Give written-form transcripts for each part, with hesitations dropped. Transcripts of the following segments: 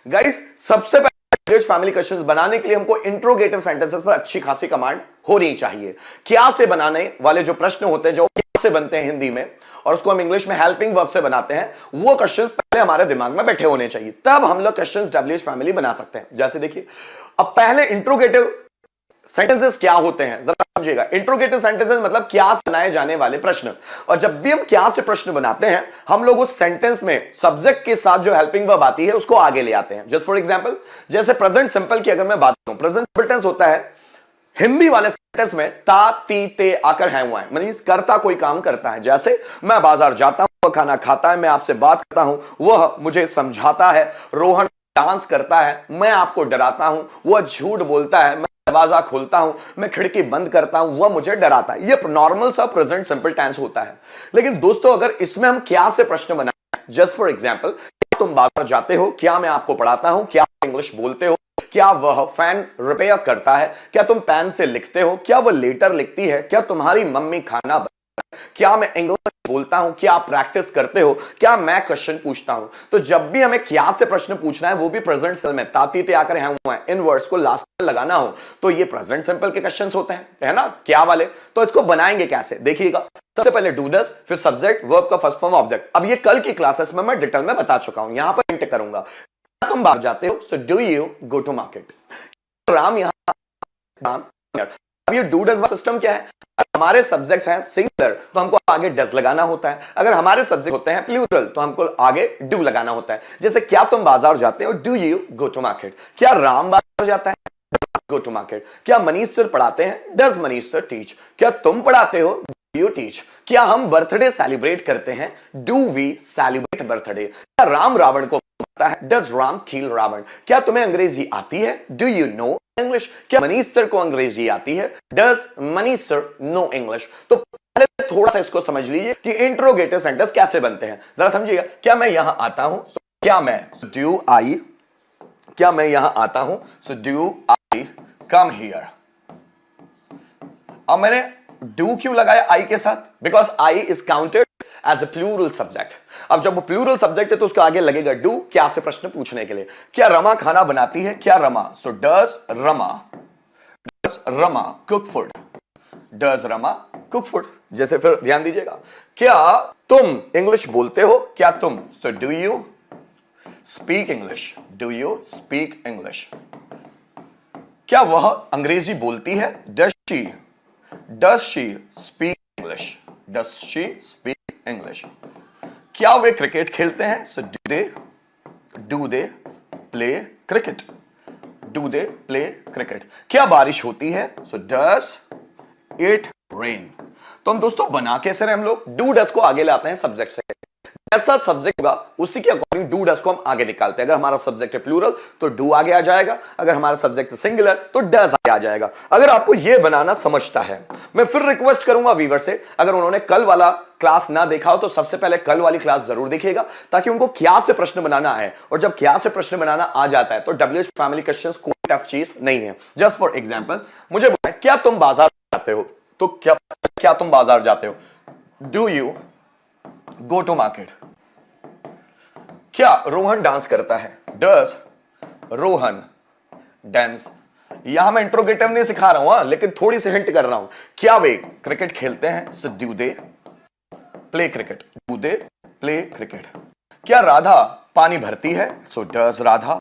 Guys सबसे पहले family questions बनाने के लिए हमको इंट्रोगेटिव सेंटेंसेस पर अच्छी खासी कमांड होनी चाहिए। क्या से बनाने वाले जो प्रश्न होते हैं, जो क्या से बनते हैं हिंदी में, और उसको हम इंग्लिश में हेल्पिंग वर्ब से बनाते हैं, वो क्वेश्चंस पहले हमारे दिमाग में बैठे होने चाहिए, तब हम लोग क्वेश्चंस डब्ल्यूएच फैमिली बना सकते हैं। जैसे देखिए, अब पहले इंट्रोगेटिव सेंटेंसेस क्या होते हैं जरा समझिएगा। इंट्रोगेटिव सेंटेंसेस मतलब क्या से बनाए जाने वाले प्रश्न, और जब भी हम क्या से प्रश्न बनाते हैं, हम लोग उस सेंटेंस में सब्जेक्ट के साथ जो हेल्पिंग वर्ब आती है उसको आगे ले आते हैं। जस्ट फॉर एग्जांपल, जैसे प्रेजेंट सिंपल की अगर मैं बात करूं, प्रेजेंट सिंपल टेंस होता है हिंदी वाले सेंटेंस में ता ती ते आकर है हुआ है, मतलब करता कोई काम करता है। जैसे मैं बाजार जाता हूं, वह खाना खाता है, मैं आपसे बात करता हूं, वह मुझे समझाता है, रोहन डांस करता है, मैं आपको डराता हूं, वह झूठ बोलता है, मैं दरवाजा खोलता हूं, मैं खिड़की बंद करता हूं, वह मुझे डराता है। ये नॉर्मल सा प्रेजेंट सिंपल टेंस होता है। लेकिन दोस्तों अगर इसमें हम क्या से प्रश्न बनाए, जस्ट फॉर एग्जांपल, क्या तुम बाजार जाते हो, क्या मैं आपको पढ़ाता हूं, क्या इंग्लिश बोलते हो, क्या वह फैन रिपेयर करता है, क्या तुम पेन से लिखते हो, क्या वह लेटर लिखती है, क्या तुम्हारी मम्मी खाना बनाती है, क्या मैं इंग्लिश बोलता हूं, क्या आप प्रैक्टिस करते हो, क्या मैं क्वेश्चन पूछता हूं। तो जब भी हमें क्या से प्रश्न पूछना है, वो भी प्रेजेंट सिंपल में, ताती ते आकर है हुआ है, इन वर्ड्स को लास्ट में लगाना हो, तो ये प्रेजेंट सिंपल के क्वेश्चंस होते हैं, है ना, क्या वाले। तो इसको बनाएंगे कैसे, देखिएगा। सबसे पहले डू डज, फिर सब्जेक्ट, वर्ब का फर्स्ट फॉर्म ऑब्जेक्ट। अब ये कल की क्लासेस में मैं डिटेल में बता चुका हूं, यहां पर हिंट करूंगा। तुम बाहर जाते हो, so do you go to market. Ram यहां, अब ये डू डज सिस्टम क्या है, हमारे सब्जेक्ट्स हैं सिंगुलर तो हमको आगे डज लगाना होता है, अगर हमारे सब्जेक्ट होते हैं प्लूरल तो हमको आगे डू लगाना होता है। जैसे क्या तुम बाजार जाते हो, do you go to market. क्या राम बाजार जाता है, गो टू मार्केट। क्या मनीष सर पढ़ाते हैं, डज मनीष सर टीच। क्या तुम पढ़ाते हो, डू यू टीच। क्या हम बर्थडे सेलिब्रेट करते हैं, डू वी सेलिब्रेट बर्थडे। क्या राम रावण को मारता है, डज राम किल रावण। क्या तुम्हें अंग्रेजी आती है, डू यू नो इंग्लिश। क्या मनीष सर को अंग्रेजी आती है, does Manish sir know English. तो पहले थोड़ा सा इसको समझ लीजिए कि इंट्रोगेटिव सेंटेंस कैसे बनते हैं, जरा समझिएगा। क्या मैं यहां आता हूं, क्या मैं, डू आई, क्या मैं यहां आता हूं, so do I come here. अब मैंने डू क्यों लगाया आई के साथ, because I is counted as a plural subject. अब जब वो प्लूरल सब्जेक्ट है तो उसको आगे लगेगा डू, क्या से प्रश्न पूछने के लिए। क्या रमा खाना बनाती है, क्या Rama, so does Rama cook food, does Rama cook food. जैसे फिर ध्यान दीजिएगा, क्या तुम इंग्लिश बोलते हो, क्या तुम, सो do you speak English, do you speak English. क्या वह अंग्रेजी बोलती है, does she speak English, does she speak English. क्या वे क्रिकेट खेलते हैं, so do they play cricket, do they play cricket. क्या बारिश होती है, सो डज इट रेन। तो हम दोस्तों बना कैसे रहे हम लोग, डू डज को आगे लाते हैं सब्जेक्ट से, जैसा सब्जेक्ट होगा उसी के अकॉर्डिंग डू डज को हम आगे निकालते हैं। अगर हमारा सब्जेक्ट है प्लूरल तो डू आगे आ जाएगा, अगर हमारा सब्जेक्ट है सिंगुलर तो डज आगे आ जाएगा। अगर आपको यह बनाना समझता है, मैं फिर रिक्वेस्ट करूंगा व्यूअर से, अगर उन्होंने कल वाला क्लास ना देखा हो तो सबसे पहले कल वाली क्लास जरूर देखिएगा, ताकि उनको क्या से प्रश्न बनाना है। और जब क्या से प्रश्न बनाना आ जाता है तो डब्ल्यूएच फैमिली क्वेश्चंस कोई टफ चीज नहीं है। जस्ट फॉर एग्जांपल, मुझे बोला क्या तुम बाजार जाते हो, तो क्या तुम बाजार जाते हो, do you go to market. क्या रोहन डांस करता है, डज रोहन डांस। यहां मैं इंट्रोगेटिव नहीं सिखा रहा हूं, लेकिन थोड़ी सी हिंट कर रहा हूं। क्या वे क्रिकेट खेलते हैं, so do they play cricket, do they play cricket. क्या राधा पानी भरती है, so does Radha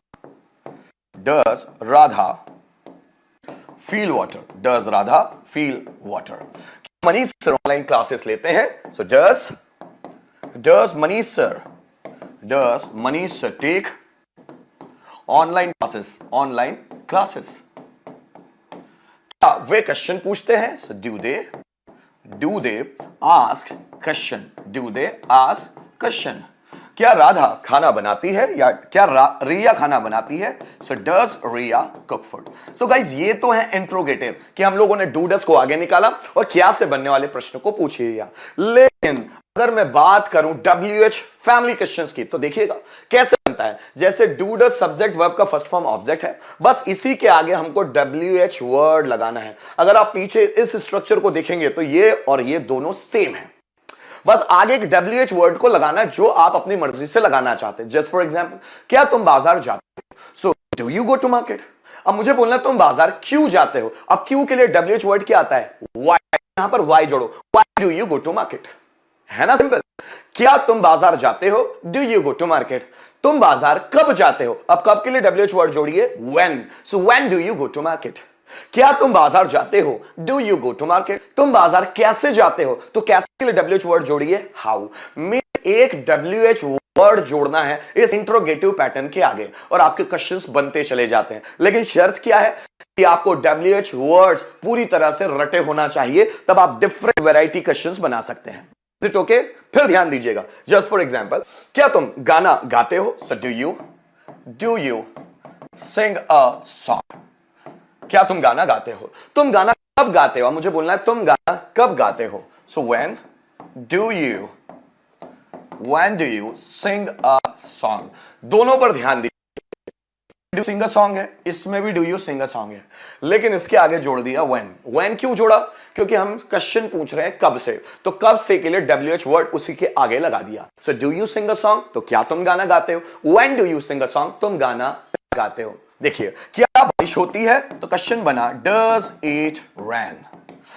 fill water, does Radha fill water. Manish sir online classes लेते हैं, so does Manish sir take online classes. क्या वे क्वेश्चन पूछते हैं, so do they ask question. क्या राधा खाना बनाती है, या क्या रिया खाना बनाती है, so does Riya cook food. So guys ये तो है इंट्रोगेटिव कि हम लोगों ने डू डज को आगे निकाला और क्या से बनने वाले प्रश्न को पूछ लिया। लेकिन अगर मैं बात करूं डब्ल्यूएच फैमिली क्वेश्चंस की, तो देखिएगा कैसे बनता है। जैसे डू डज सब्जेक्ट वर्ब का फर्स्ट फॉर्म ऑब्जेक्ट है, बस इसी के आगे हमको डब्ल्यूएच वर्ड लगाना है। अगर आप पीछे इस स्ट्रक्चर को देखेंगे तो ये और ये दोनों सेम है, बस आगे एक डब्ल्यूएच वर्ड को लगाना है जो आप अपनी मर्जी से लगाना चाहते हैं। जस्ट फॉर एग्जांपल, क्या तुम बाजार जाते हो, so do you go to market. अब मुझे बोलना तुम बाजार क्यों जाते हो। अब क्यों के लिए WH वर्ड क्या आता है, वाई, यहां पर वाई जोड़ो, why do you go to market, है ना सिंपल। क्या तुम बाजार जाते हो, do you go to market. तुम बाजार कब जाते हो, अब कब के लिए WH वर्ड जोड़िए, when, so when do you go to market. क्या तुम बाजार जाते हो, do you go to market. तुम बाजार कैसे जाते हो, तो कैसे के लिए WH वर्ड जोड़िए, हाउ। एक WH वर्ड जोड़ना है इस इंट्रोगेटिव पैटर्न के आगे और आपके क्वेश्चंस बनते चले जाते हैं। लेकिन शर्त क्या है कि आपको WH वर्ड्स पूरी तरह से रटे होना चाहिए, तब आप डिफरेंट वैरायटी क्वेश्चंस बना सकते हैं। It okay? फिर ध्यान दीजिएगा, जस्ट फॉर एग्जांपल, क्या तुम गाना गाते हो, so do you sing a song. क्या तुम गाना गाते हो, तुम गाना कब गाते हो, मुझे बोलना है तुम गाना कब गाते हो, सो when do you sing a song. दोनों पर ध्यान दीजिए, डू सिंग अ सॉन्ग है, इसमें भी do you sing a song है, लेकिन इसके आगे जोड़ दिया व्हेन क्यों जोड़ा, क्योंकि हम क्वेश्चन पूछ रहे हैं कब से, तो कब से के लिए WH वर्ड उसी के आगे लगा दिया। सो do you sing a song, तो क्या तुम गाना गाते हो, when do you sing a song, तुम गाना गाते हो। देखिए, क्या बारिश होती है, तो क्वेश्चन बना डज इट रेन।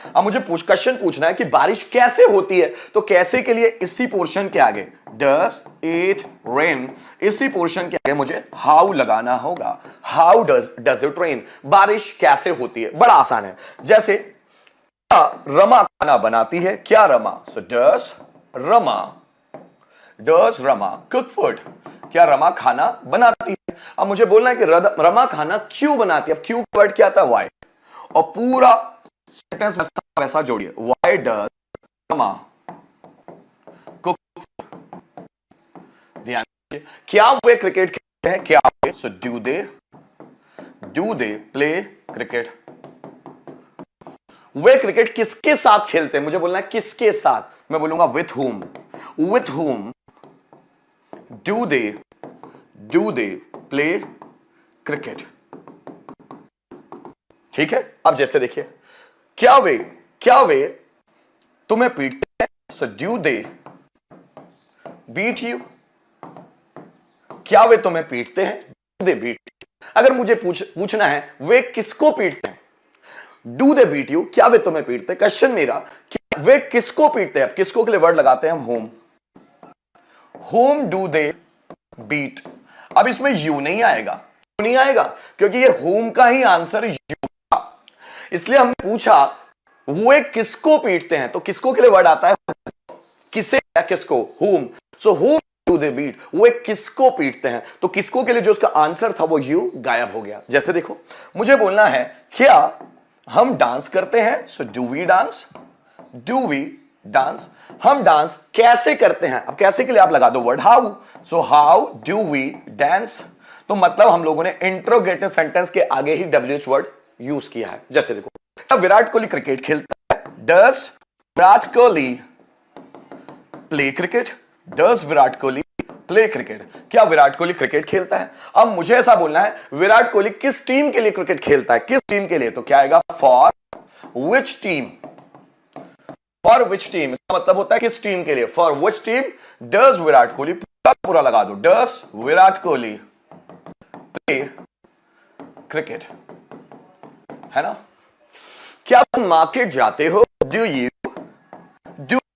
अब मुझे क्वेश्चन पूछना है कि बारिश कैसे होती है, तो कैसे के लिए इसी पोर्शन के आगे डज इट रेन, इसी पोर्शन के आगे मुझे हाउ लगाना होगा। हाउ डज इट रेन, बारिश कैसे होती है, बड़ा आसान है। जैसे क्या रमा खाना बनाती है, क्या Rama, so does Rama cook food, क्या रमा खाना बनाती है। अब मुझे बोलना है कि रमा खाना क्यों बनाती है, अब क्यों वर्ड क्या आता है, वाई, और पूरा सेंटेंस वैसा जोड़िए, वाई डज रमा कुक। ध्यान दीजिए, क्या वे क्रिकेट खेलते हैं, क्या वे, so do they play cricket. वे क्रिकेट किसके साथ खेलते हैं, मुझे बोलना है किसके साथ, मैं बोलूंगा with whom do they play cricket. ठीक है, अब जैसे देखिए, क्या वे तुम्हें पीटते हैं, so do they beat you. क्या वे तुम्हें पीटते हैं, डू दे बीट। अगर मुझे पूछना है वे किसको पीटते हैं, डू दे बीट यू, क्या वे तुम्हें पीटते हैं। क्वेश्चन मेरा कि वे किसको पीटते हैं, किसको के लिए वर्ड लगाते हैं हम, होम डू दे बीट। अब इसमें यू नहीं आएगा, क्यों नहीं आएगा, क्योंकि ये होम का ही आंसर यू था, इसलिए हमने पूछा वे किसको पीटते हैं, तो किसको के लिए वर्ड आता है, किसे या किसको, home. So home do they beat, वे किसको पीटते हैं, तो किसको के लिए जो उसका आंसर था वो यू गायब हो गया। जैसे देखो, मुझे बोलना है क्या हम डांस करते हैं, सो डू वी डांस। हम डांस कैसे करते हैं, अब कैसे के लिए आप लगा दो word how, so how do we dance. तो मतलब हम लोगों ने इंट्रोगेटिव सेंटेंस के आगे ही WH वर्ड यूज किया है। जैसे देखो, अब विराट कोहली क्रिकेट खेलता है, does Virat Kohli play cricket, does Virat Kohli play cricket, क्या विराट कोहली क्रिकेट खेलता है। अब मुझे ऐसा बोलना है विराट कोहली किस टीम के लिए क्रिकेट खेलता है, किस टीम के लिए, तो क्या आएगा, for which team, for which team, इसका मतलब होता है किस टीम के लिए, for which team does Virat Kohli, पूरा लगा दो, does Virat Kohli play cricket, है ना। क्या तुम मार्केट जाते हो, do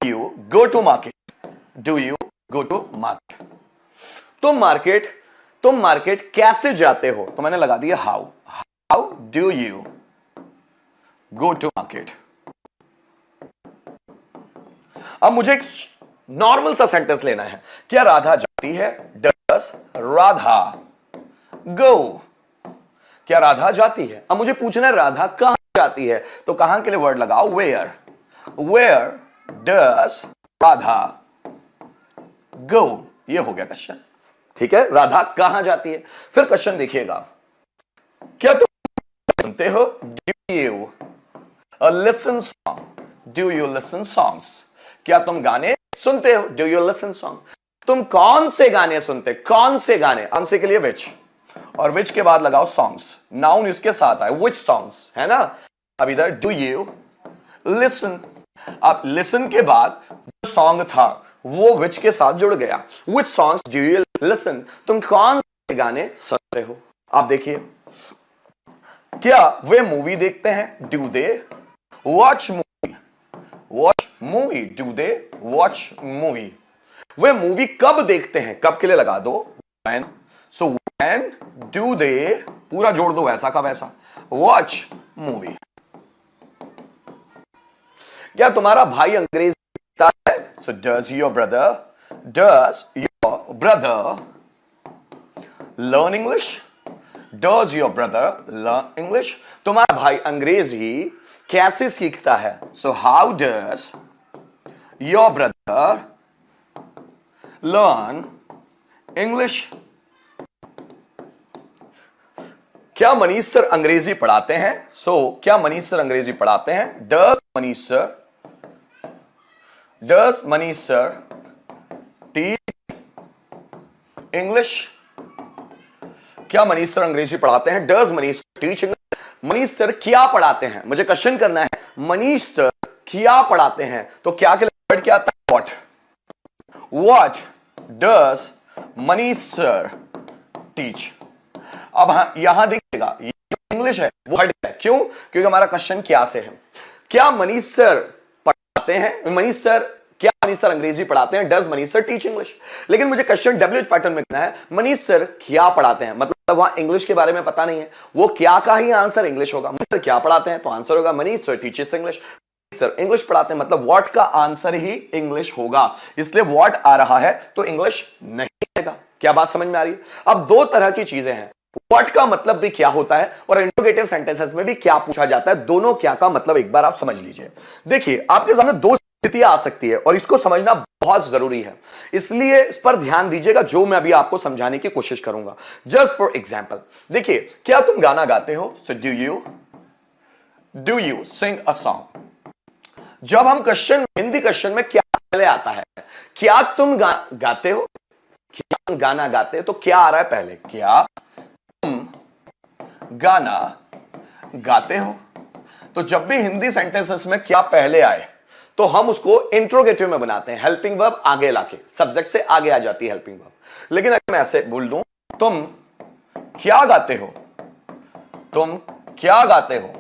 you go to market, do you go to market. तुम मार्केट कैसे जाते हो, तो मैंने लगा दिया how do you go to market. अब मुझे एक नॉर्मल सा सेंटेंस लेना है, क्या राधा जाती है, डज राधा गो, क्या राधा जाती है। अब मुझे पूछना है राधा कहां जाती है, तो कहां के लिए वर्ड लगाओ, वेयर डज राधा गो, ये हो गया क्वेश्चन। ठीक है, राधा कहां जाती है। फिर क्वेश्चन देखिएगा, क्या तुम सुनते हो, do you listen song, do you listen songs, क्या तुम गाने सुनते हो, डू यू लिसन सॉन्ग। तुम कौन से गाने सुनते, कौन से गाने, आंसर के लिए विच, और विच के बाद लगाओ सॉन्ग्स, नाउन इसके साथ आए, विच सॉन्ग्स, है ना। अब इधर डू यू लिसन, अब लिसन के बाद जो सॉन्ग था वो विच के साथ जुड़ गया, विच सॉन्ग्स डू यू लिसन, तुम कौन से गाने सुनते हो। आप देखिए, क्या वे मूवी देखते हैं? Do they watch movie? Watch movie, do they watch movie? Way movie कब देखते हैं? कब के लिए लगा दो when, so when do they, पूरा जोड़ दो ऐसा का वैसा, watch movie। क्या तुम्हारा भाई अंग्रेजी सीखता है? so does your brother learn English? does your brother learn English? तुम्हारा भाई अंग्रेजी कैसे सीखता है? so how does your brother learn English? क्या मनीष सर अंग्रेजी पढ़ाते हैं? क्या मनीष सर अंग्रेजी पढ़ाते हैं? Does Manish sir teach English? क्या मनीष सर अंग्रेजी पढ़ाते हैं? Does Manish teach English? Manish sir क्या पढ़ाते हैं? मुझे क्वेश्चन करना है, मनीष सर क्या पढ़ाते हैं, तो क्या के लिए वर्ड क्या आता है? What does Manish sir teach? अब यहां देखिएगा, ये इंग्लिश है वो वर्ड है, क्यों? क्योंकि हमारा क्वेश्चन क्या से है। क्या मनीष सर पढ़ाते हैं? मनीष सर अंग्रेजी पढ़ाते हैं? Does Manish sir teach English? लेकिन मुझे क्वेश्चन डब्ल्यूएच पैटर्न में करना है, मनीष सर क्या पढ़ाते हैं, मतलब वहां इंग्लिश के बारे में पता नहीं है, वो क्या का ही आंसर इंग्लिश होगा। मनीष सर क्या पढ़ाते हैं तो आंसर होगा Manish sir teachers English. Sir English पढ़ाते हैं मतलब व्हाट का आंसर ही इंग्लिश होगा, इसलिए व्हाट आ रहा है तो इंग्लिश नहीं आएगा। क्या बात समझ में आ रही है? अब दो तरह की चीजें हैं, व्हाट का मतलब भी क्या होता है और इंट्रोगेटिव सेंटेंसेस में भी क्या पूछा जाता है, दोनों क्या का मतलब एक बार आप समझ लीजिए। देखिए, आपके सामने दो स्थितियां आ सकती है और इसको समझना बहुत जरूरी है, इसलिए इस पर ध्यान दीजिएगा जो मैं अभी आपको समझाने की कोशिश करूंगा। जस्ट फॉर एग्जाम्पल, देखिए, क्या तुम गाना गाते हो? So do you sing a song? जब हम क्वेश्चन, हिंदी क्वेश्चन में क्या पहले आता है? क्या तुम गाते हो? क्या तुम गाना गाते हो? तो क्या आ रहा है पहले? क्या तुम गाना गाते हो? तो जब भी हिंदी सेंटेंसेस में क्या पहले आए तो हम उसको इंट्रोगेटिव में बनाते हैं, हेल्पिंग वर्ब आगे लाके, सब्जेक्ट से आगे आ जाती है हेल्पिंग वर्ब। लेकिन अगर मैं ऐसे बोल दूं, तुम क्या गाते हो? तुम क्या गाते हो?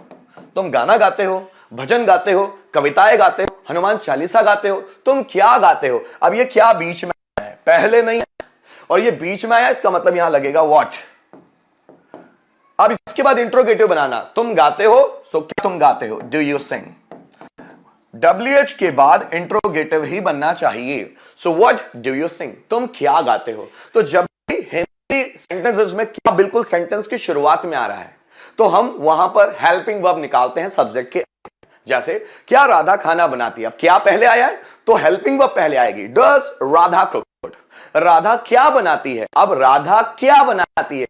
तुम गाना गाते हो, भजन गाते हो, कविताएं गाते हो, हनुमान चालीसा गाते हो, तुम क्या गाते हो? अब ये क्या बीच में है, पहले नहीं है, और ये बीच में आया, इसका मतलब यहां लगेगा व्हाट। अब इसके बाद इंट्रोगेटिव बनाना, तुम गाते हो, सो क्या तुम गाते हो? Do you sing? WH के बाद इंट्रोगेटिव ही बनना चाहिए, so what do you sing? तुम क्या गाते हो? तो जब भी हिंदी सेंटेंसेस में क्या बिल्कुल सेंटेंस की शुरुआत में आ रहा है तो हम वहां पर हेल्पिंग वर्ब निकालते हैं सब्जेक्ट के। जैसे, क्या राधा खाना बनाती है? अब क्या पहले आया है तो हेल्पिंग वर्ब पहले आएगी, डज राधा कुक? राधा क्या बनाती है? अब राधा क्या बनाती है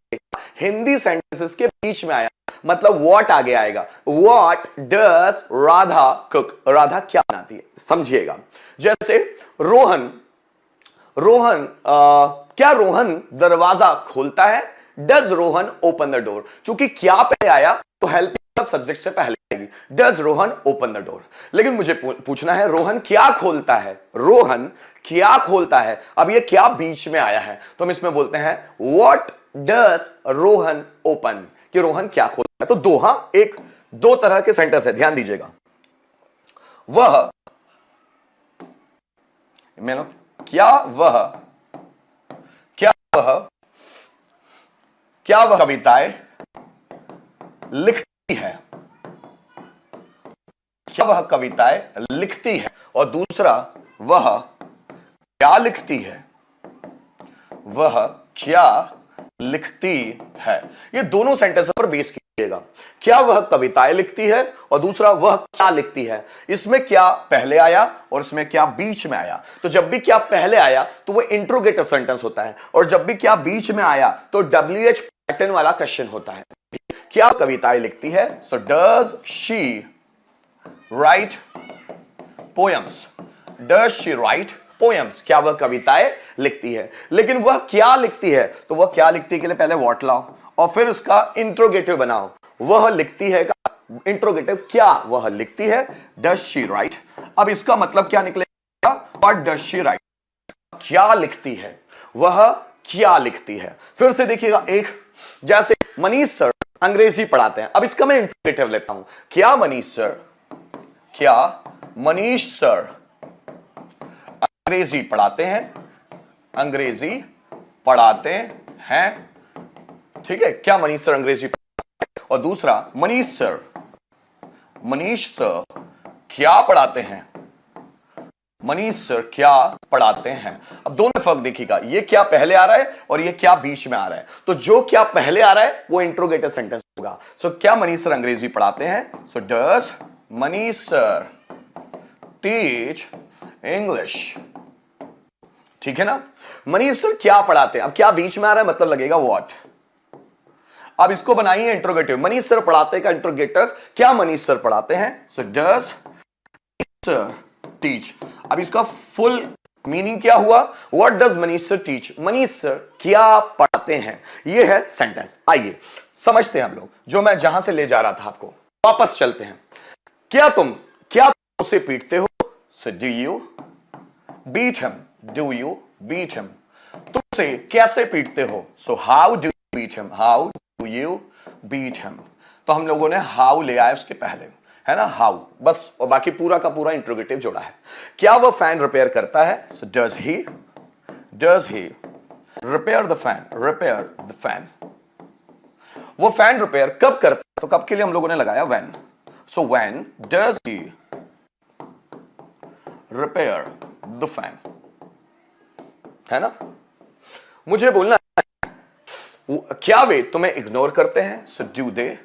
हिंदी सेंटेंसेस के बीच में आया, मतलब व्हाट आगे आएगा, what does Radha cook? Radha क्या बनाती है, समझिएगा। जैसे क्या रोहन दरवाजा खोलता है? Does Rohan open the door? चूंकि क्या पहले आया तो हेल्पिंग वर्ब सब्जेक्ट से पहले आएगी, does Rohan open the door. लेकिन मुझे पूछना है, रोहन क्या खोलता है? रोहन क्या खोलता है? अब ये क्या बीच में आया है तो हम इसमें बोलते हैं व्हाट डज रोहन ओपन, कि रोहन क्या खोलता है। तो दो तरह के सेंटेंस है, ध्यान दीजिएगा। क्या वह कविताएं लिखती है? क्या वह कविताएं लिखती है? और दूसरा, वह क्या लिखती है? वह क्या लिखती है? ये दोनों सेंटेंस पर बेस कीजिएगा। क्या वह कविताएं लिखती है और दूसरा, वह क्या लिखती है। इसमें क्या पहले आया और इसमें क्या बीच में आया। तो जब भी क्या पहले आया तो वो इंट्रोगेटिव सेंटेंस होता है, और जब भी क्या बीच में आया तो WH पैटर्न वाला क्वेश्चन होता है। क्या कविताएं लिखती है? So does she write poems? Does she write poems? क्या वह कविताएं लिखती है। लेकिन वह क्या लिखती है, तो वह क्या लिखती है के लिए पहले व्हाट लाओ और फिर उसका इंट्रोगेटिव बनाओ। वह लिखती है का इंट्रोगेटिव, क्या वह लिखती है? Does she write? अब इसका मतलब क्या निकलेगा? What does she write? क्या लिखती है, वह क्या लिखती है। फिर से देखिएगा, एक जैसे मनीष सर अंग्रेजी पढ़ाते हैं। अब इसका मैं इंट्रोगेटिव लेता हूं, क्या मनीष सर अंग्रेजी पढ़ाते हैं? अंग्रेजी पढ़ाते हैं, ठीक है, क्या मनीष सर अंग्रेजी पढ़ाते हैं? और दूसरा, मनीष सर क्या पढ़ाते हैं? मनीष सर क्या पढ़ाते हैं? अब दोनों में फर्क देखिएगा, ये क्या पहले आ रहा है और ये क्या बीच में आ रहा है। तो जो क्या पहले आ रहा है वो इंट्रोगेटिव सेंटेंस होगा। सो क्या मनीष सर अंग्रेजी पढ़ाते हैं? So does Manish sir teach English, ठीक है ना। मनीष सर क्या पढ़ाते हैं, अब क्या बीच में आ रहा है मतलब लगेगा व्हाट। अब इसको बनाइए इंट्रोगेटिव, मनीष सर पढ़ाते का इंट्रोगेटिव, क्या मनीष सर पढ़ाते हैं? So does sir teach. अब इसका फुल मीनिंग क्या हुआ? What does Manish sir teach, Manish sir क्या पढ़ाते हैं, ये है सेंटेंस। आइए समझते हैं हम लोग, जो मैं जहां से ले जा रहा था आपको, वापस चलते हैं। क्या तुम उसे पीटते हो? So do you beat him, do you beat him. तुम उसे कैसे पीटते हो? So how do you beat him, how do you beat him. तो हम लोगों ने हाउ ले आया उसके पहले, है ना, हाउ बस, और बाकी पूरा का पूरा इंट्रोगेटिव जोड़ा है। क्या वह फैन रिपेयर करता है? So does he repair the fan, वो फैन रिपेयर कब करता है? तो कब के लिए हम लोगों ने लगाया when. So when does he repair the fan, है ना। मुझे बोलना क्या वे तुम्हें इग्नोर करते हैं? So do they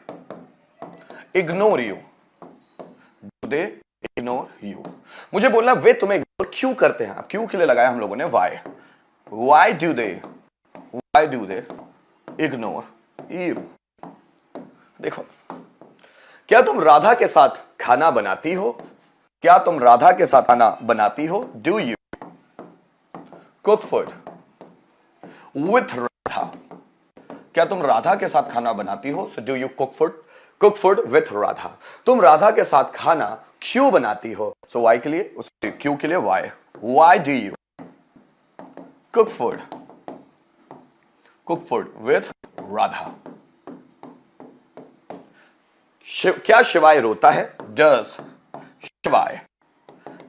ignore you, मुझे बोलना वे तुम्हें इग्नोर क्यों करते हैं। अब क्यों के लिए लगाया हम लोगों ने why do they ignore you. देखो, क्या तुम राधा के साथ खाना बनाती हो? क्या तुम राधा के साथ खाना बनाती हो? Do you cook food with Radha, क्या तुम राधा के साथ खाना बनाती हो? So do you cook food with Radha. तुम राधा के साथ खाना क्यों बनाती हो? सो वाई के लिए, उसके क्यों के लिए Y do you cook food with Radha. क्या शिवाय रोता है?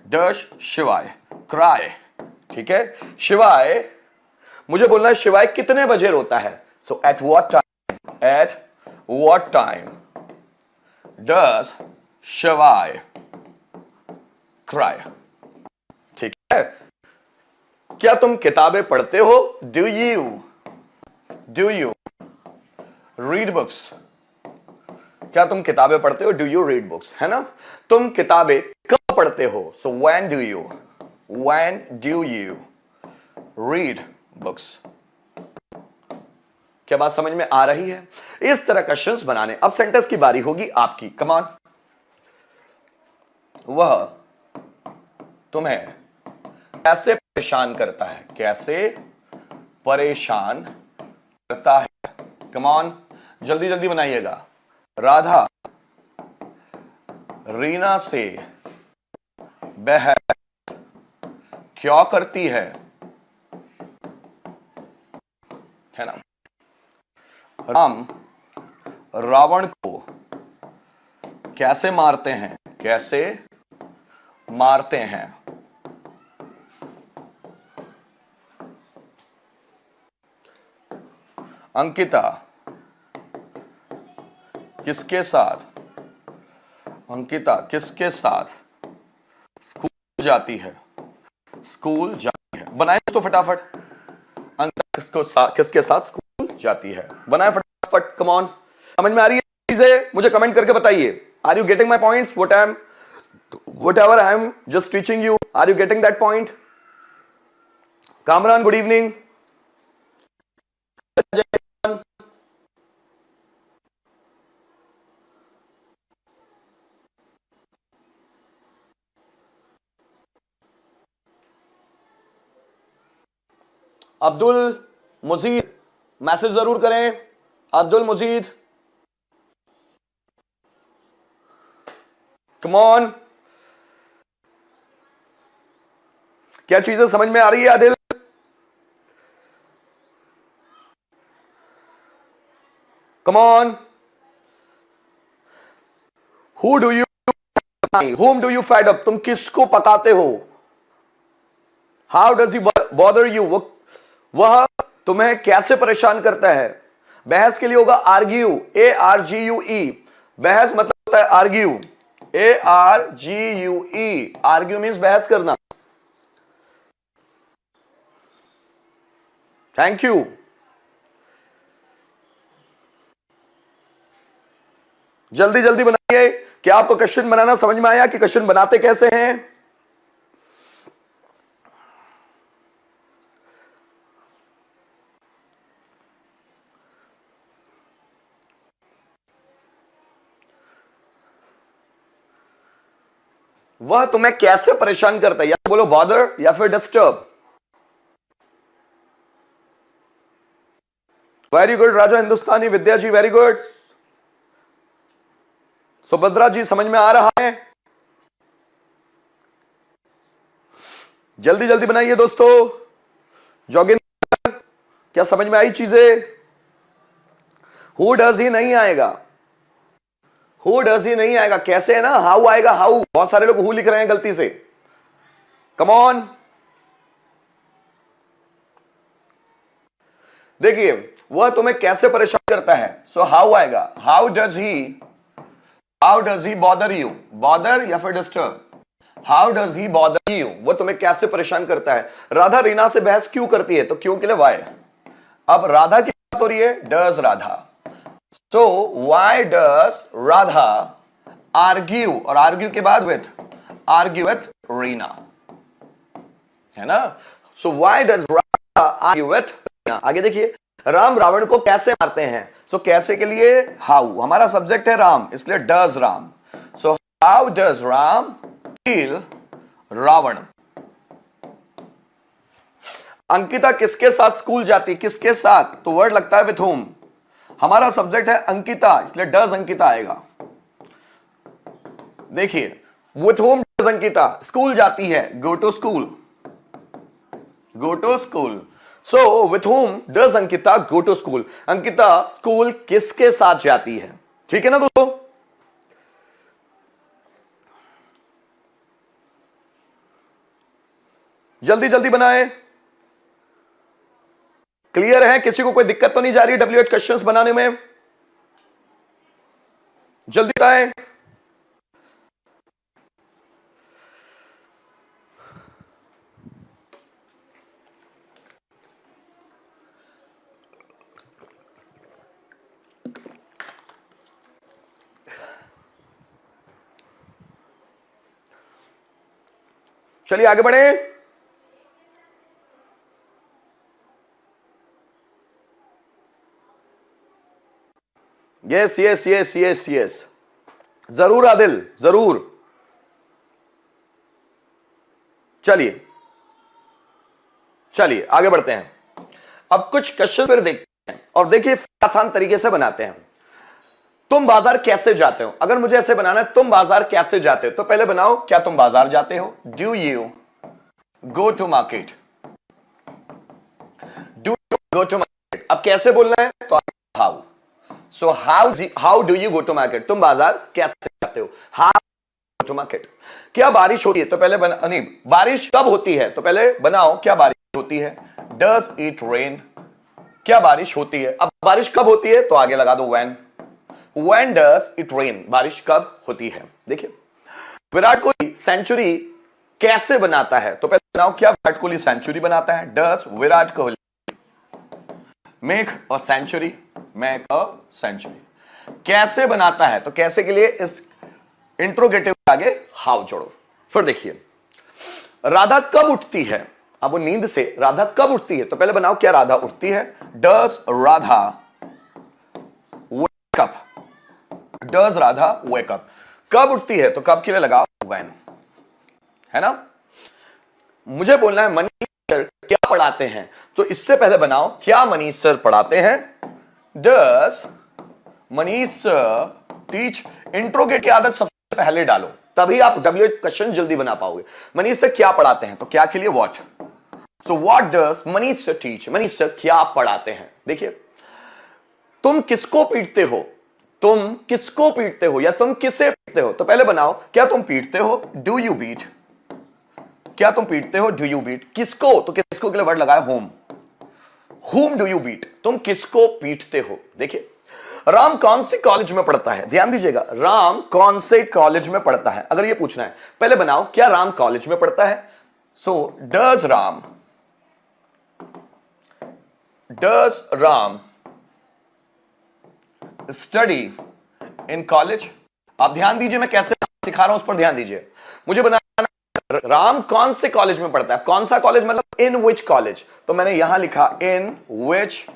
डज शिवाय क्राई, ठीक है। शिवाय, मुझे बोलना है शिवाय कितने बजे रोता है? सो एट व्हाट टाइम डज शिवाय क्राई, ठीक है। क्या तुम किताबें पढ़ते हो? डू यू रीड बुक्स, क्या तुम किताबें पढ़ते हो? डू यू रीड बुक्स, है ना। तुम किताबें कब पढ़ते हो? सो when do you read books. क्या बात समझ में आ रही है? इस तरह क्वेश्चंस बनाने। अब सेंटेंस की बारी होगी आपकी, कम ऑन। वह तुम्हें कैसे परेशान करता है? कैसे परेशान करता है? कम ऑन, जल्दी जल्दी बनाइएगा। राधा रीना से बहस क्यों करती है ना। राम रावण को कैसे मारते हैं? कैसे मारते हैं? अंकिता किसके साथ स्कूल जाती है? बनाए तो फटाफट। अंकिता किसके साथ स्कूल जाती है? बनाए फटाफट, कम ऑन। समझ में आ रही है चीजें? मुझे कमेंट करके बताइए। Are you getting my points? whatever I am just teaching you, are you getting that point? Kamran, good evening. Abdul Mujeed, message जरूर करें। Abdul Mujeed, come on. क्या चीजें समझ में आ रही है Adil? Come on, who do you, whom do you fed up, तुम किसको पकाते हो? How does he bother you, वह तुम्हें कैसे परेशान करता है? बहस के लिए होगा argue, ARGUE, बहस मतलब होता है argue, ARGUE, argue means बहस करना। Thank you. जल्दी जल्दी बनाइए। क्या आपको क्वेश्चन बनाना समझ में आया कि क्वेश्चन बनाते कैसे हैं? वह तुम्हें कैसे परेशान करता है, या बोलो बॉदर या फिर disturb. Very good Raja Hindustani, विद्या जी वेरी गुड, सुभद्रा जी समझ में आ रहा है? जल्दी जल्दी बनाइए दोस्तों। जोगिंदर, क्या समझ में आई चीजें? हु डज ही नहीं आएगा, हु डज ही नहीं आएगा, कैसे है ना, हाउ आएगा, हाउ। बहुत सारे लोग हु लिख रहे हैं गलती से। कम ऑन, देखिए वह तुम्हें कैसे परेशान करता है, सो हाउ आएगा। How does he bother you, bother या फिर disturb. How does he bother you, वो तुम्हें कैसे परेशान करता है। राधा रीना से बहस क्यों करती है, तो क्यों के लिए वाई। अब राधा की बात हो रही है, डज राधा, तो वाई डज राधा आर्ग्यू, और आर्ग्यू के बाद आर्ग्यू विथ रीना, है ना। So why does Radha argue with Reena. आगे देखिए, राम रावण को कैसे मारते हैं, सो कैसे के लिए हाउ, हमारा सब्जेक्ट है राम, इसलिए does Ram. So how does Ram kill Ravan. Ankita किसके साथ स्कूल जाती, किसके साथ, तो वर्ड लगता है विथ होम, हमारा सब्जेक्ट है अंकिता, इसलिए डज अंकिता आएगा। देखिए with whom does Ankita, school जाती है, go to school, go to school. So with whom does Ankita go to school, Ankita school किसके साथ जाती है, ठीक है ना दोस्तों। जल्दी जल्दी बनाए। क्लियर है, किसी को कोई दिक्कत तो नहीं जा रही WH क्वेश्चंस बनाने में? जल्दी बताएं। चलिए आगे बढ़े। Yes yes yes yes yes, जरूर आदिल, जरूर। चलिए चलिए आगे बढ़ते हैं। अब कुछ क्वेश्चन फिर देखते हैं और देखिए आसान तरीके से बनाते हैं। तुम बाजार कैसे जाते हो, अगर मुझे ऐसे बनाना है, तुम बाजार कैसे जाते हो, तो पहले बनाओ क्या तुम बाजार जाते हो, do you go to market, do you go to market. अब कैसे बोलना है, तो how, so how do you go to market, तुम बाजार कैसे जाते हो, हाउ गो टू मार्केट। क्या बारिश होती है, तो पहले नहीं, बारिश कब होती है, तो पहले बनाओ क्या बारिश होती है, डज इट रेन, क्या बारिश होती है। अब बारिश कब होती है, तो आगे लगा दो when does it rain, बारिश कब होती है। देखिए विराट कोहली सेंचुरी कैसे बनाता है, तो पहले बनाओ क्या विराट कोहली सेंचुरी बनाता है, does Virat Kohli make a century, make a century. कैसे बनाता है, तो कैसे के लिए इस इंट्रोगेटिव के आगे हाउ जोड़ो। फिर देखिए राधा कब उठती है, अब वो नींद से राधा कब उठती है, तो पहले बनाओ क्या राधा उठती है, does Radha wake up, does Radha wake up. कब उठती है, तो कब के लिए लगाओ व्हेन, है ना। मुझे बोलना है मनीष सर क्या पढ़ाते हैं, तो इससे पहले बनाओ क्या मनीष सर पढ़ाते हैं, does Manish sir teach. Interrogate की आदत सबसे पहले डालो, तभी आप WH क्वेश्चन जल्दी बना पाओगे। मनीष सर क्या पढ़ाते हैं, तो क्या के लिए what, so what does Manish sir teach, Manish sir क्या पढ़ाते हैं। देखिए तुम किसको पीटते हो, तुम किसको पीटते हो या तुम किसे पीटते हो। तो पहले बनाओ, क्या तुम पीटते हो, डू यू बीट, क्या तुम पीटते हो, डू यू बीट। किसको, तो किसको के लिए वर्ड लगाया home, whom do you beat, तुम किसको पीटते हो। देखिए राम कौन सी कॉलेज में पढ़ता है, ध्यान दीजिएगा, राम कौन से कॉलेज में पढ़ता है। अगर ये पूछना है पहले बनाओ क्या राम कॉलेज में पढ़ता है। So does Ram study in college. आप ध्यान दीजिए मैं कैसे सिखा रहा हूं उस पर ध्यान दीजिए। मुझे बनाना राम कौन से कॉलेज में पढ़ता है, कौन सा कॉलेज मतलब इन विच कॉलेज। तो मैंने यहां लिखा इन विच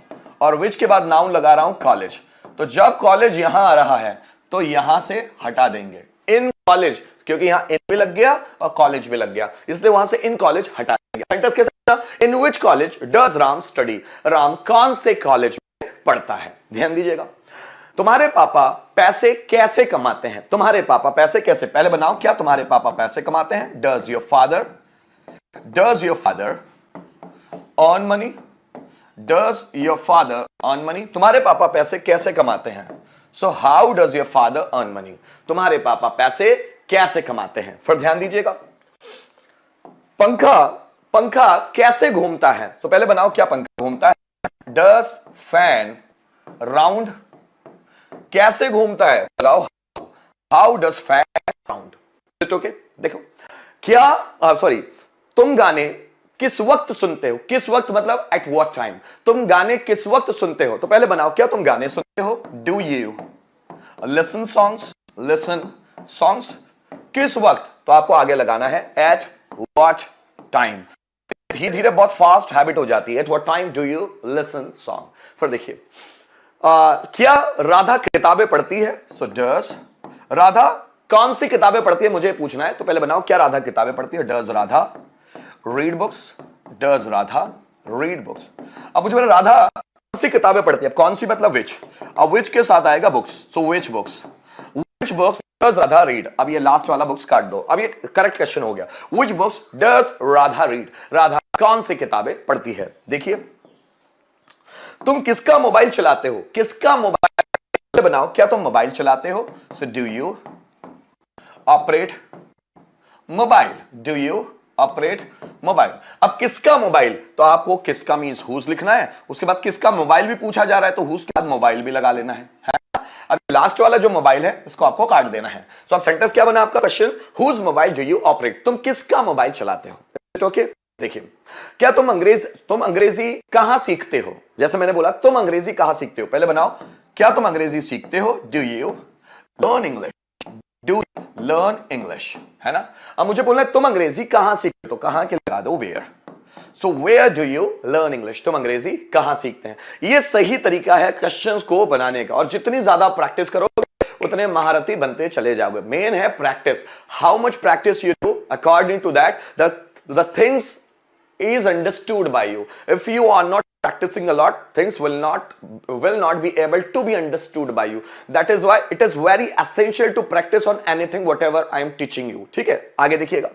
और विच के बाद नाउन लगा रहा हूं कॉलेज। तो जब कॉलेज यहां आ रहा है तो यहां से हटा देंगे इन कॉलेज, क्योंकि यहां इन भी लग गया और कॉलेज भी लग गया, इसलिए वहां से इन कॉलेज हटा देंगे। सेंटेंस कैसे, in which college does Ram study, Ram कौन से कॉलेज में पढ़ता है। ध्यान दीजिएगा। तुम्हारे पापा पैसे कैसे कमाते हैं, तुम्हारे पापा पैसे कैसे, पहले बनाओ क्या तुम्हारे पापा पैसे कमाते हैं। Does your father earn money, does your father earn money, तुम्हारे पापा पैसे कैसे कमाते हैं। सो how does your father earn money, तुम्हारे पापा पैसे कैसे कमाते हैं। फिर ध्यान दीजिएगा, पंखा कैसे घूमता है। तो पहले बनाओ क्या पंखा घूमता है। डज फैन राउंड, कैसे घूमता है लगाओ how does fan round. Okay देखो क्या सॉरी, तुम गाने किस वक्त सुनते हो, किस वक्त मतलब एट व्हाट टाइम, तुम गाने किस वक्त सुनते हो। तो पहले बनाओ क्या तुम गाने सुनते हो। डू यू लिसन सॉन्ग्स, किस वक्त, तो आपको आगे लगाना है एट व्हाट टाइम। धीरे धीरे बहुत फास्ट हैबिट हो जाती है। At what time do you listen song. फिर देखिए क्या राधा किताबें पढ़ती है। सो डज राधा कौन सी किताबें पढ़ती है मुझे पूछना है। तो पहले बनाओ क्या राधा किताबें पढ़ती है। Does Radha read books, does Radha read books. अब मुझे राधा कौन सी किताबें पढ़ती है, कौन सी मतलब विच, अब विच के साथ आएगा books. So which books does Radha read. अब ये लास्ट वाला बुक्स काट दो, अब ये करेक्ट क्वेश्चन हो गया। विच books does Radha read, Radha कौन सी किताबें पढ़ती है। देखिए तुम किसका मोबाइल चलाते हो, किसका मोबाइल बनाओ क्या तुम मोबाइल चलाते हो। So do you operate mobile, do you operate mobile. अब किसका मोबाइल, तो आपको किसका मींस हुज लिखना है, उसके बाद किसका मोबाइल भी पूछा जा रहा है तो हुज के बाद मोबाइल भी लगा लेना है। अब लास्ट वाला जो मोबाइल है इसको आपको काट देना है। तो अब सेंटेंस क्या बना आपका question, whose mobile do you operate, तुम किसका मोबाइल चलाते हो। ओके देखिए क्या तुम अंग्रेजी कहां सीखते हो। जैसे मैंने बोला तुम अंग्रेजी कहां सीखते हो, पहले बनाओ क्या तुम अंग्रेजी सीखते हो। Do you learn English, do learn English, है ना। अब मुझे बोलना है तुम अंग्रेजी कहां सीखते हो, तो कहां के लगा दो where. So where do you learn English, तुम अंग्रेजी कहां सीखते हैं। ये सही तरीका है क्वेश्चंस को बनाने का, और जितनी ज्यादा प्रैक्टिस करोगे उतने महारथी बनते चले जाओगे। मेन है practice, how much practice you do, according to that the things is understood by you. If you are not practicing a lot, things will not be able to be understood by you. That is why it is very essential to practice on anything whatever I am teaching you. ठीक है, आगे देखिएगा।